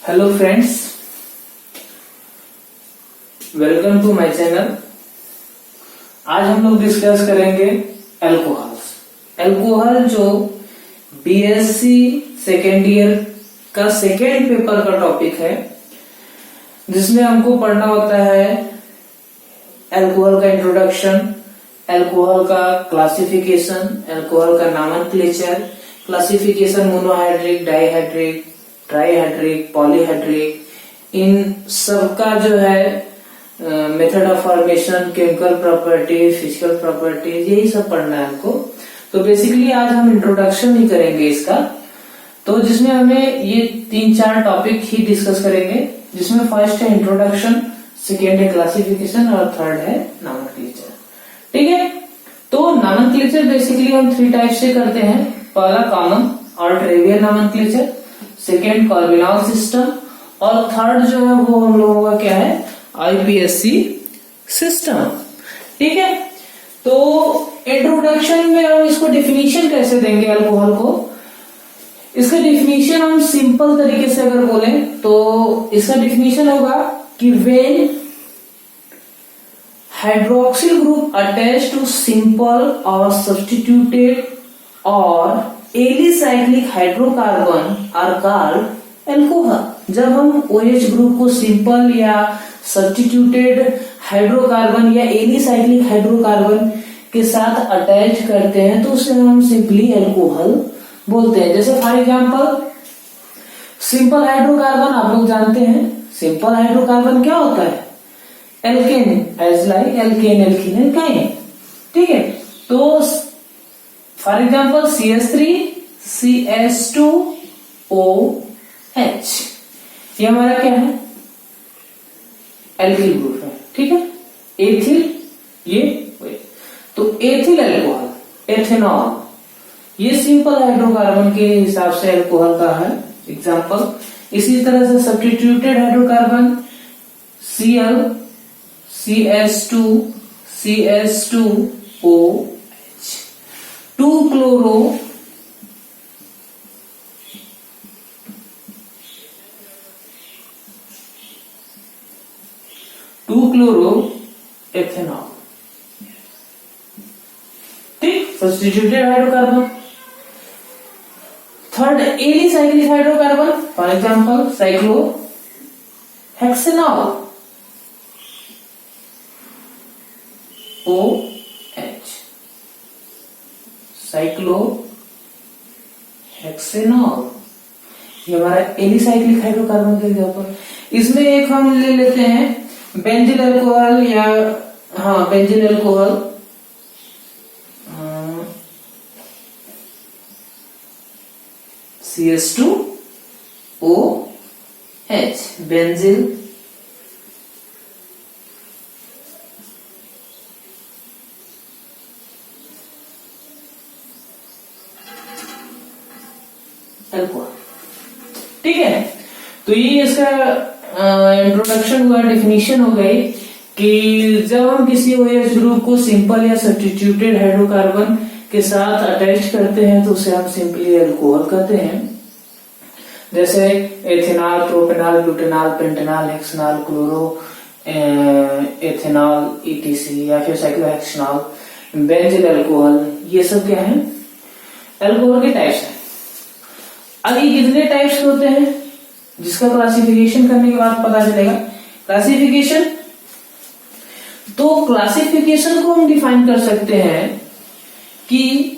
Hello friends, welcome to my channel. आज हम लोग डिस्कस करेंगे अल्कोहल्स। अल्कोहल जो बीएससी सेकेंड ईयर का सेकेंड पेपर का टॉपिक है, जिसमें हमको पढ़ना होता है अल्कोहल का इंट्रोडक्शन, अल्कोहल का क्लासिफिकेशन, अल्कोहल का nomenclature, classification monohydric, dihydric, trihydric, polyhydric, इन सबका जो है method of formation, chemical properties, physical properties, यही सब पढ़ना है हमको। तो बेसिकली आज हम इंट्रोडक्शन ही करेंगे इसका, तो जिसमें हमें ये 3-4 टॉपिक ही डिस्कस करेंगे, जिसमें फर्स्ट है इंट्रोडक्शन, सेकेंड है क्लासिफिकेशन और थर्ड है नॉमेनक्लेचर। ठीक है, तो नॉमेनक्लेचर बेसिकली हम 3 टाइप से करते हैं। पहला कॉमन और ट्रिवियल नॉमेनक्लेचर, सेकेंड कॉर्विनल सिस्टम और थर्ड जो है वो हम लोगों का क्या है, आईपीएससी सिस्टम। ठीक है, तो इंट्रोडक्शन में हम इसको डिफिनीशन कैसे देंगे अल्कोहल को। इसका डिफिनीशन हम सिंपल तरीके से अगर बोलें तो इसका डिफिनीशन होगा कि when hydroxyl group attach to simple और सब्स्टिट्यूटेड और alicyclic hydrocarbon are called alcohol. जब हम OH ग्रुप को सिंपल या सब्स्टिट्यूटेड हाइड्रोकार्बन या एलिसाइक्लिक हाइड्रोकार्बन के साथ अटैच करते हैं तो उसे हम सिंपली अल्कोहल बोलते हैं। जैसे फॉर एग्जांपल सिंपल हाइड्रोकार्बन आप लोग जानते हैं, सिंपल हाइड्रोकार्बन क्या होता है, alkane, as like alkane, alkene, alkyne. ठीक है, तो फॉर एग्जाम्पल CH3 CH2OH, ये हमारा क्या है, एल्किल ग्रुप है। ठीक है, एथिल, ये तो एथिल अल्कोहल, एथेनॉल, ये सिंपल हाइड्रोकार्बन के हिसाब से अल्कोहल का है एग्जाम्पल। इसी तरह से substituted hydrocarbon Cl CH2 CH2OH, 2-chloro ethanol. ठीक, substituted hydrocarbon. Third alicyclic hydrocarbon, for example cyclohexanol OH, cyclohexanol, ये हमारा एलिसाइक्लिक हाइड्रोकार्बन का एग्जांपल। इसमें एक हम ले लेते हैं बेंजीन अल्कोहल या benzene alcohol, CH2OH, benzene alcohol. ठीक है, तो ये इसका इंट्रोडक्शन हुआ, डेफिनेशन हो गई कि जब हम किसी OH ग्रुप को सिंपल या सब्स्टिट्यूटेड हाइड्रोकार्बन के साथ अटैच करते हैं तो उसे हम सिंपली अल्कोहल कहते हैं। जैसे ethanol, propanol, butanol, pentanol, hexanol, chloro ethanol ETC या फिर साइक्लोहेक्सेनॉल, बेंजीन अल्कोहल, ये सब क्या है, अल्कोहल के टाइप्स हैं। अब ये कितने टाइप्स होते हैं जिसका क्लासिफिकेशन करने के बाद पता चलेगा। क्लासिफिकेशन, तो क्लासिफिकेशन को हम डिफाइन कर सकते हैं कि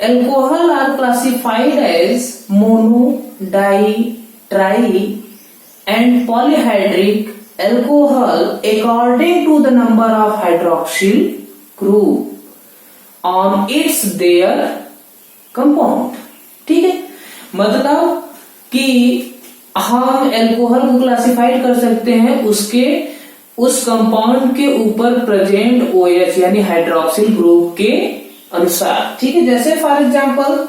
alcohol are classified as mono, di, tri and polyhydric alcohol according to the number of hydroxyl group on its their compound। ठीक है, मतलब कि हम अल्कोहल को क्लासिफाइड कर सकते हैं उसके उस कंपाउंड के ऊपर प्रेजेंट OH यानी हाइड्रोक्सिल ग्रुप के अनुसार। ठीक है, जैसे फॉर एग्जांपल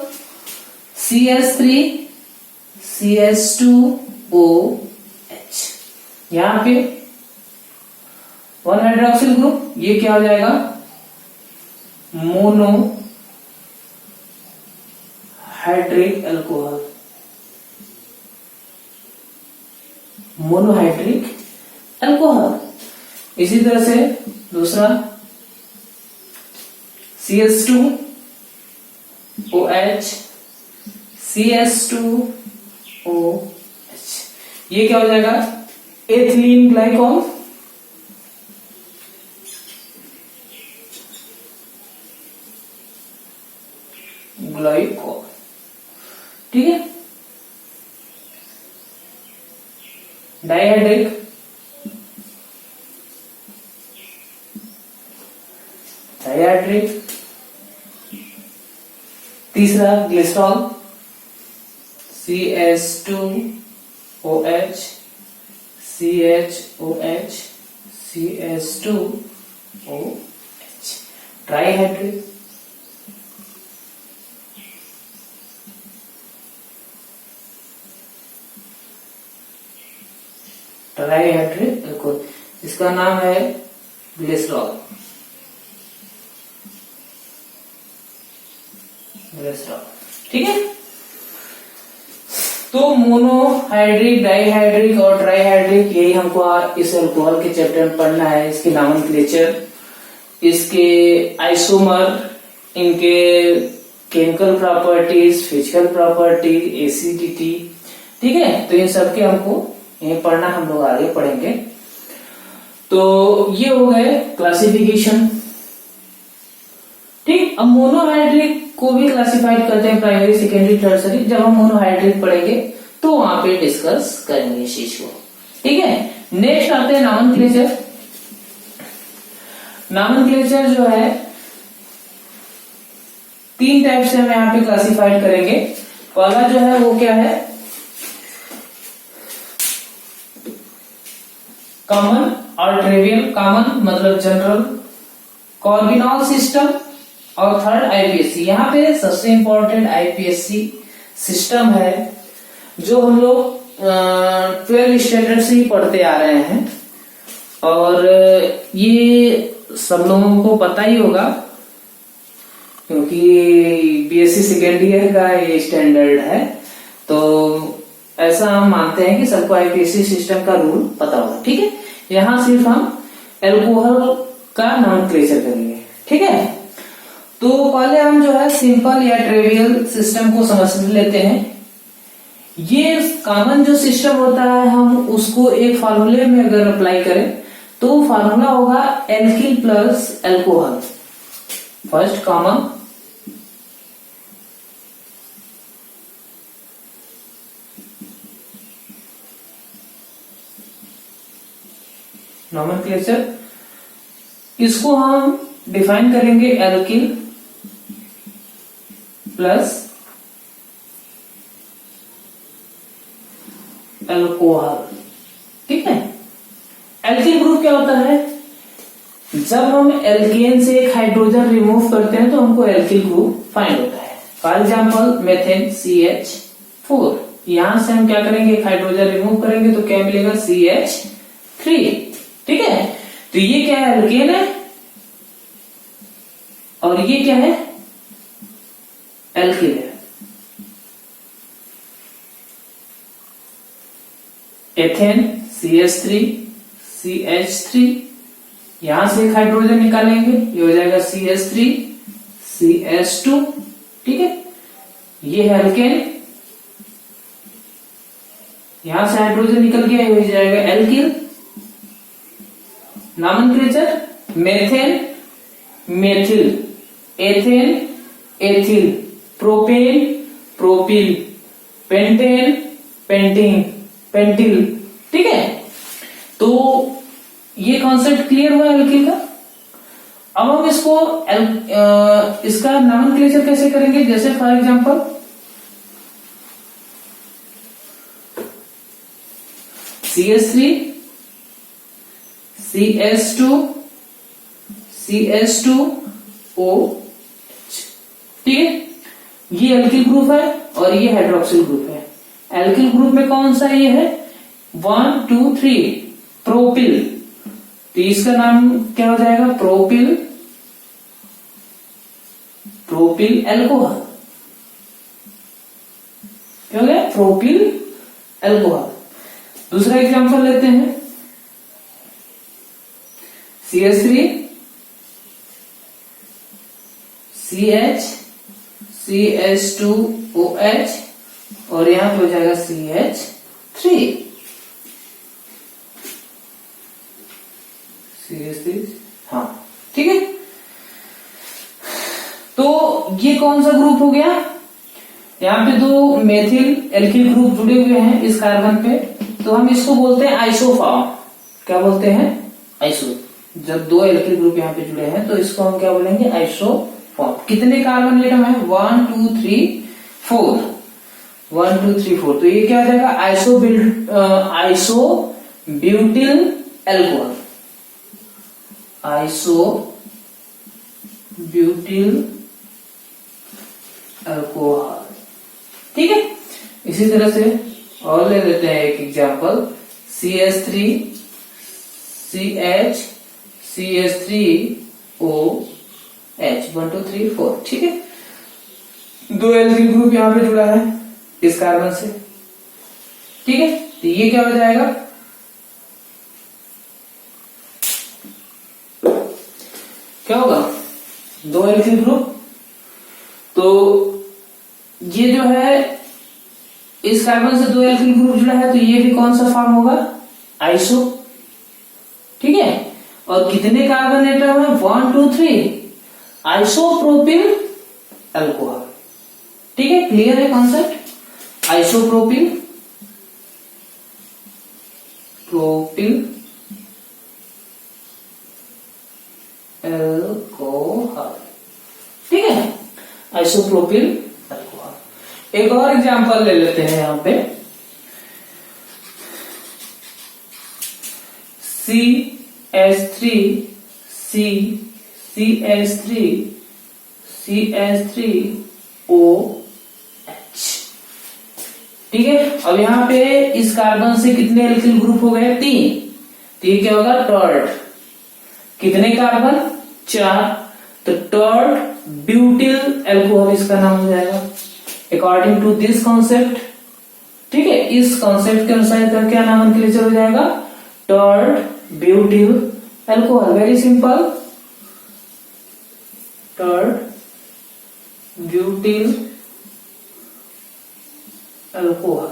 CH3 CH2OH, यहां पे 1 हाइड्रोक्सिल ग्रुप, ये क्या हो जाएगा, mono hydric alcohol, monohydric alcohol. इसी तरह से दूसरा CH2OH, CH2OH, ये क्या हो जाएगा? एथिलीन ग्लाइकॉल, ग्लाइकॉल, ठीक है। Dihydric, dihydric. तीसरा glycerol, CH2OH, CHOH, CH2OH। Trihydric, trihydric alcohol, इसका नाम है ग्लिसरॉल, ग्लिसरॉल, ठीक है। तो मोनोहाइड्रिक, डाइहाइड्रिक और ट्राइहाइड्रिक, यही हमको इस अल्कोहल के चैप्टर में पढ़ना है। इसके नॉमेनक्लेचर, इसके आइसोमर, इनके chemical properties, physical properties, acidity, ठीक है। तो इन सब के हमको ये पढ़ना, हम लोग आगे पढ़ेंगे। तो ये हो गए क्लासिफिकेशन, ठीक। अब मोनोहाइड्रिक को भी क्लासिफाइड करते हैं प्राइमरी, सेकेंडरी, टर्सरी। जब हम मोनोहाइड्रिक पढ़ेंगे तो वहां पे डिस्कस करेंगे इस चीज को, ठीक है। नेक्स्ट आते हैं नॉमेनक्लेचर। नॉमेनक्लेचर जो है 3 टाइप से हम यहाँ पे क्लासिफाइड करेंगे। पहला जो है वो क्या है? कॉमन और ट्रिवियल। कॉमन मतलब जनरल, कॉर्बिनॉल सिस्टम, और थर्ड आईपीएससी। यहाँ पे सबसे इंपॉर्टेंट आईपीएससी सिस्टम है, जो हम लोग 12 स्टैंडर्ड से ही पढ़ते आ रहे हैं, और ये सब लोगों को पता ही होगा, क्योंकि बीएससी सेकेंड ईयर का ये स्टैंडर्ड है। तो ऐसा हम मानते हैं कि सबको आईपीएससी सिस्टम का रूल पता होगा, ठीक है। यहाँ सिर्फ हम एल्कोहल का नॉमेनक्लेचर करेंगे, ठीक है। तो पहले हम जो है सिंपल या ट्रिवियल सिस्टम को समझ लेते हैं। ये कॉमन जो सिस्टम होता है, हम उसको एक फार्मूले में अगर अप्लाई करें तो फार्मूला होगा alkyl plus alcohol. First common, nomenclature, इसको हम डिफाइन करेंगे एल्किल प्लस एल्कोहल, ठीक है। एल्किल ग्रुप क्या होता है? जब हम एल्केन से एक हाइड्रोजन रिमूव करते हैं तो हमको एल्किल ग्रुप फाइंड होता है। फॉर एग्जाम्पल मेथेन CH4, यहां से हम क्या करेंगे? एक हाइड्रोजन रिमूव करेंगे तो क्या मिलेगा? CH3, ठीक है। तो ये क्या है? एल्केन है, और ये क्या है? एल्किल है। एथेन CH3, CH3, यहां से एक हाइड्रोजन निकालेंगे, ये हो जाएगा CH3, CH2, ठीक है। ये है एल्केन, यहां से हाइड्रोजन निकल गया, ये हो जाएगा alkyl. Nomenclature methane, methyl, ethane, ethyl, propane, propyl, pentane, pentene, pentyl, ठीक है। तो ये कॉन्सेप्ट क्लियर हुआ एल्किल का। अब हम इसको इसका नॉमेनक्लेचर कैसे करेंगे? जैसे for example CH3, CH2, CH2OH, ठीक है। ये एल्किल ग्रुप है और ये हाइड्रोक्सिल ग्रुप है। एल्किल ग्रुप में कौन सा ये है? 1, 2, 3 प्रोपिल, तो इसका नाम क्या हो जाएगा? प्रोपिल, प्रोपिल एल्कोहल, क्या हो गया? Propyl alcohol. दूसरा एग्जांपल लेते हैं, CH3 CH CH2OH और यहां पे हो जाएगा CH3 CH3। हाँ ठीक है, तो ये कौन सा ग्रुप हो गया? यहाँ पे दो मेथिल एल्किल ग्रुप जुड़े हुए हैं इस कार्बन पे, तो हम इसको बोलते हैं आइसोफॉर्म। क्या बोलते हैं? आइसो। जब दो एल्किल ग्रुप यहाँ पे जुड़े हैं तो इसको हम क्या बोलेंगे? आइसोफॉर्म। कितने कार्बन एटम है? 1 2 3 4, 1 2 3 4, तो ये क्या हो जाएगा? Iso butyl alcohol, iso butyl alcohol. ठीक है, इसी तरह से और ले लेते हैं एक एग्जांपल, CH3 CH CH3OH 1 2 3 4। ठीक है, दो एल्किल ग्रुप यहां पे जुड़ा है इस कार्बन से। ठीक है, तो ये क्या हो जाएगा? क्या होगा? दो एल्किल ग्रुप, तो ये जो है इस कार्बन से दो एल्किल ग्रुप जुड़ा है, तो ये भी कौन सा फॉर्म होगा? आइसो। ठीक है, और कितने कार्बन एटम है? 1 2 3, आइसोप्रोपिल अल्कोहल। ठीक है, क्लियर है कॉन्सेप्ट? Isopropyl alcohol. ठीक है, आइसोप्रोपिल अल्कोहल। एक और एग्जांपल ले लेते हैं यहां पे, CH3OH। ठीक है, अब यहाँ पे इस कार्बन से कितने एल्किल ग्रुप हो गए? 3, तो ये क्या होगा? टर्ड। कितने कार्बन? 4, तो टर्ड ब्यूटिल अल्कोहल इसका नाम हो जाएगा अकॉर्डिंग टू दिस कॉन्सेप्ट। ठीक है, इस कॉन्सेप्ट के अनुसार इसका क्या नॉमेनक्लेचर हो जाएगा? Tert butyl alcohol. Very simple, tert butyl alcohol.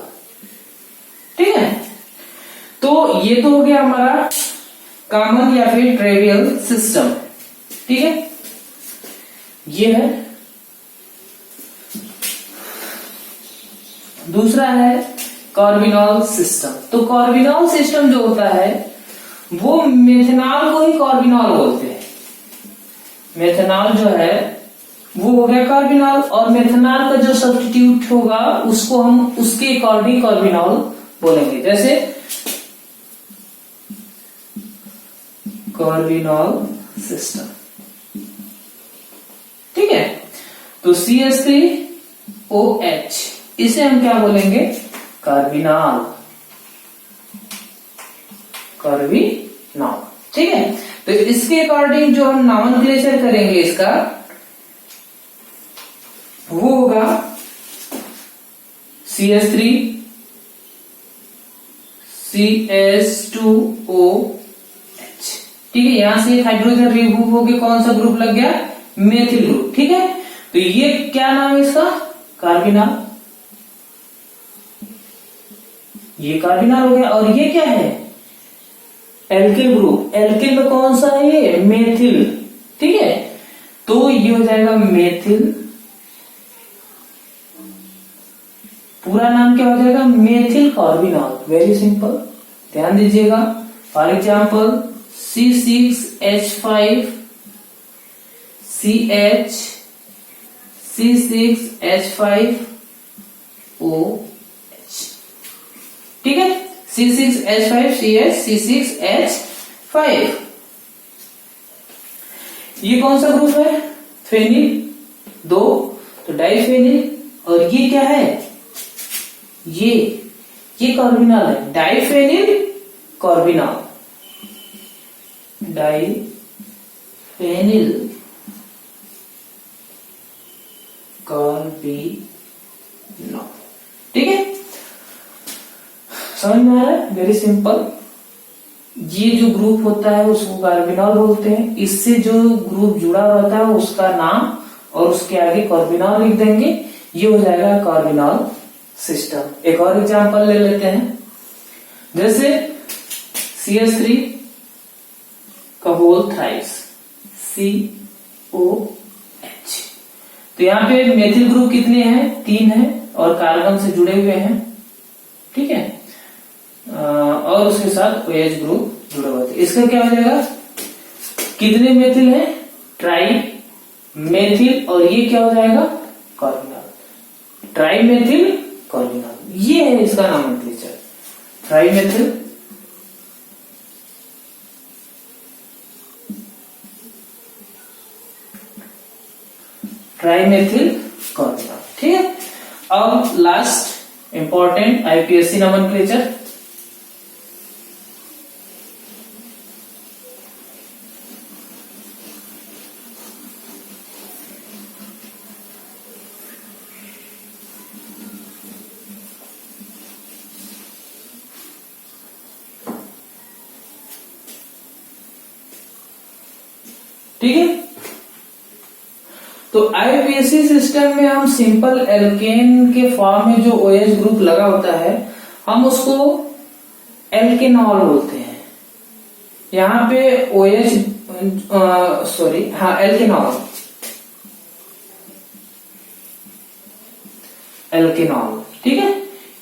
ठीक है, तो ये तो हो गया हमारा कॉमन या फिर ट्रिवियल सिस्टम। ठीक है, ये है। दूसरा है कार्बिनॉल सिस्टम। तो कार्बिनॉल सिस्टम जो होता है वो मेथनॉल को ही कार्बिनॉल बोलते हैं। मेथनॉल जो है वो हो गया कार्बिनॉल, और मेथनॉल का जो सब्स्टिट्यूट होगा उसको हम उसके अकॉर्डिंग कार्बिनॉल बोलेंगे। जैसे कार्बिनॉल सिस्टम। ठीक है, तो CH3OH इसे हम क्या बोलेंगे? कार्बिनॉल। कार्बिनॉल। ठीक है, तो इसके अकॉर्डिंग जो हम नॉमेनक्लेचर करेंगे इसका, वो होगा CH3 CH2OH। ठीक है, यहां से एक हाइड्रोजन रिमूव होकर कौन सा ग्रुप लग गया? Methyl group. ठीक है, तो ये क्या नाम है इसका? कार्बिनॉल। ये कार्बिनॉल हो गया, और ये क्या है? Alkyl group. एल्किल में कौन सा है? ये मेथिल। ठीक है, तो ये हो जाएगा मेथिल। पूरा नाम क्या हो जाएगा? Methyl carbinol. वेरी सिंपल, ध्यान दीजिएगा। For example C6H5 CH C6H5OH। ठीक है, C6H5 CH C6H5, ये कौन सा ग्रुप है? फेनिल। 2, तो डाइफेनिल। और ये क्या है? ये कार्बिनॉल है, डाइफेनिल कार्बिनॉल। Diphenyl carbinol. ठीक है, समझ में आ रहा है? Very simple. ये जो ग्रुप होता है उसको कार्बिनॉल बोलते हैं। इससे जो ग्रुप जुड़ा रहता है उसका नाम और उसके आगे कार्बिनॉल लिख देंगे, ये हो जाएगा कार्बिनॉल सिस्टम। एक और एग्जांपल ले लेते हैं, जैसे CH3 का होल थ्राइस COH। तो यहाँ पे मेथिल ग्रुप कितने हैं? 3 है और कार्बन से जुड़े हुए हैं, ठीक है, और उसके साथ OH ग्रुप जुड़े हुए थे। इसका क्या हो जाएगा? कितने मेथिल है? ट्राई मेथिल, और ये क्या हो जाएगा? कार्बिनॉल। ट्राई मेथिल कार्बिनॉल, ये है इसका नोमेनक्लेचर, ट्राई मेथिल ट्राइमेथिल कार्बिनॉल, ठीक है। अब लास्ट इंपॉर्टेंट IPSC नोमेनक्लेचर, ठीक है। तो IPSC सिस्टम में हम सिंपल एल्केन के फॉर्म में जो OH ग्रुप लगा होता है हम उसको एल्केनॉल बोलते हैं। यहाँ पे OH एल्केनॉल, एल्केनॉल, ठीक है।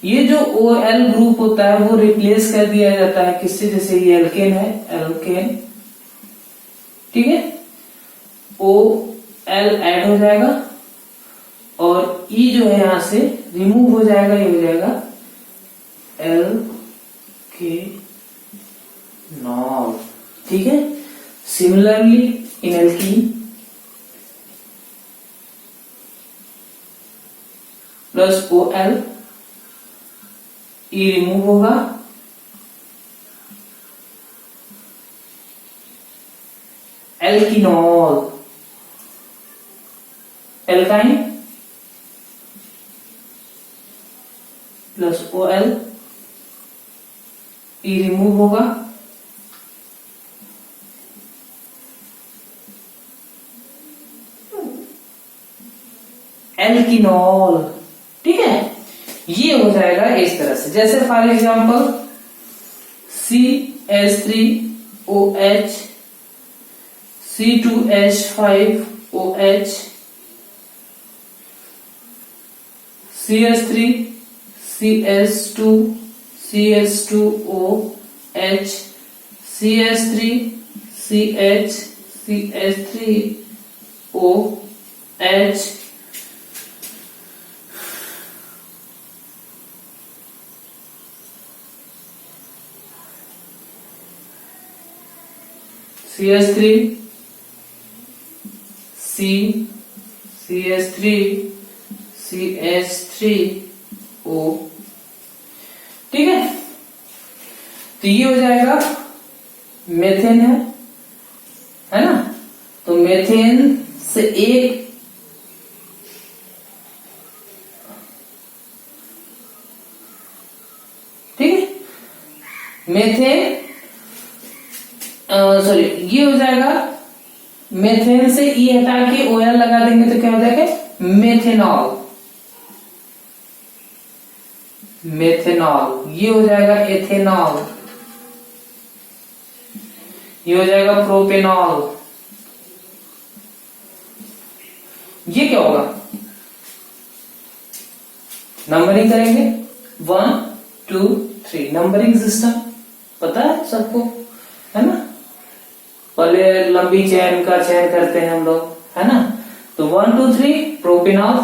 ये जो OL ग्रुप होता है वो रिप्लेस कर दिया जाता है किससे? जैसे ये एल्केन है, एल्केन, ठीक है, OL ऐड हो जाएगा और E जो है यहां से रिमूव हो जाएगा, ये हो जाएगा एल्केनॉल, ठीक है। Similarly in alkene plus OL, E remove होगा, alkenol, alkyne plus OL, E remove होगा, एल्कीनॉल, ठीक है। ये हो जाएगा इस तरह से, जैसे for example CH3OH, C2H5OH, CH3, CH2, CH2OH, CH3, CH, CH3OH, CH3, C, CH3, CH3O, ठीक है। तो ये हो जाएगा मेथेन है ना। तो मेथेन से एक ठीक है, मेथेन सॉरी ये हो जाएगा, मेथेन से ई हटा के OL लगा देंगे तो क्या हो जाएगा? Methanol, methanol. ये हो जाएगा एथेनॉल, ये हो जाएगा प्रोपेनॉल। ये क्या होगा? नंबरिंग करेंगे 1 2 3, नंबरिंग सिस्टम पता है सबको, है ना। पहले लंबी चेन का चयन करते हैं हम लोग, है ना। तो 1 2 3 प्रोपेनॉल,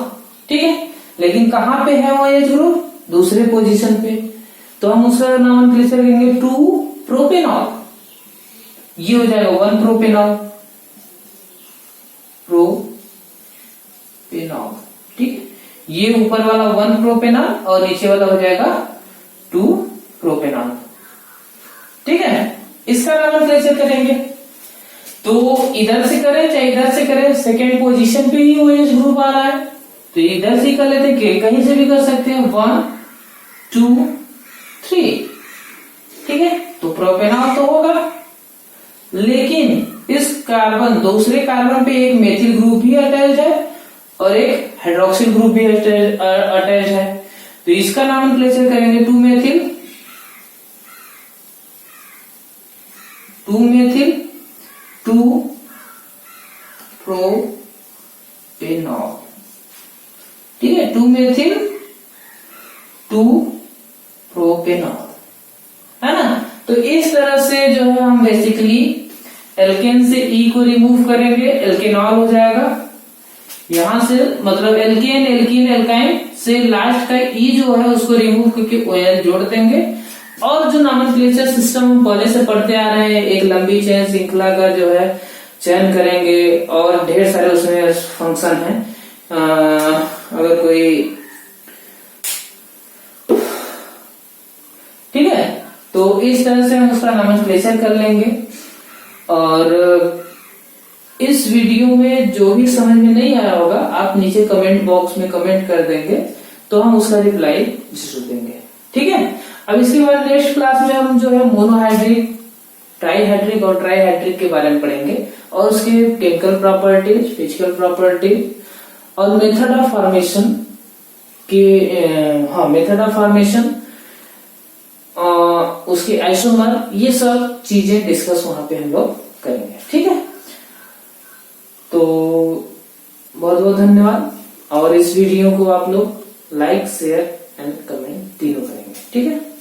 ठीक है। लेकिन कहां पे है वो OH ग्रुप? दूसरे पोजीशन पे, तो हम उसका नोमेनक्लेचर करेंगे 2 प्रोपेनॉल। ये हो जाएगा 1 प्रोपेनॉल, प्रोपेनॉल, ठीक। ये ऊपर वाला 1 प्रोपेनॉल और नीचे वाला हो जाएगा 2 प्रोपेनॉल, ठीक है। इसका नोमेनक्लेचर करेंगे तो इधर से करें चाहे इधर से करें, सेकेंड पोजीशन पे ही OH ग्रुप आ रहा है, तो इधर से कर लेते हैं, कहीं से भी कर सकते हैं, 1 2 3, ठीक है। तो प्रोपेनॉल तो होगा, लेकिन इस कार्बन, दूसरे कार्बन पे एक मेथिल ग्रुप भी अटैच है और एक हाइड्रोक्सिल ग्रुप भी अटैच है। तो इसका नॉमेनक्लेचर करेंगे 2 मेथिल 2 प्रोपेनॉल, ठीक है, 2 मेथिल 2 प्रोपेनॉल, है ना। तो इस तरह से जो है हम बेसिकली एल्केन से ई को रिमूव करेंगे, एल्केनॉल हो जाएगा। यहां से मतलब एल्केन, एल्कीन, एल्काइन से लास्ट का ई जो है उसको रिमूव करके ओएल जोड़ देंगे। और जो नॉमेनक्लेचर सिस्टम हम पहले से पढ़ते आ रहे हैं, एक लंबी चेन श्रृंखला का जो है चयन करेंगे और ढेर सारे उसमें फंक्शन है। अगर कोई, ठीक है, तो इस तरह से हम उसका नॉमेनक्लेचर कर लेंगे। और इस वीडियो में जो भी समझ में नहीं आया होगा आप नीचे कमेंट बॉक्स में कमेंट कर देंगे, तो हम उसका रिप्लाई जरूर देंगे, ठीक है। अब इसके बाद नेक्स्ट क्लास में हम जो है मोनोहाइड्रिक, ट्राईहाइड्रिक और ट्राईहाइड्रिक के बारे में पढ़ेंगे और उसके केमिकल प्रॉपर्टीज, फिजिकल प्रॉपर्टी और मेथड ऑफ फॉर्मेशन के, मेथड ऑफ फॉर्मेशन, उसके आइसोमर, ये सब चीजें डिस्कस वहां पे हम लोग करेंगे, ठीक है। तो बहुत बहुत धन्यवाद, और इस वीडियो को आप लोग लाइक, शेयर एंड कमेंट तीनों करेंगे, ठीक है।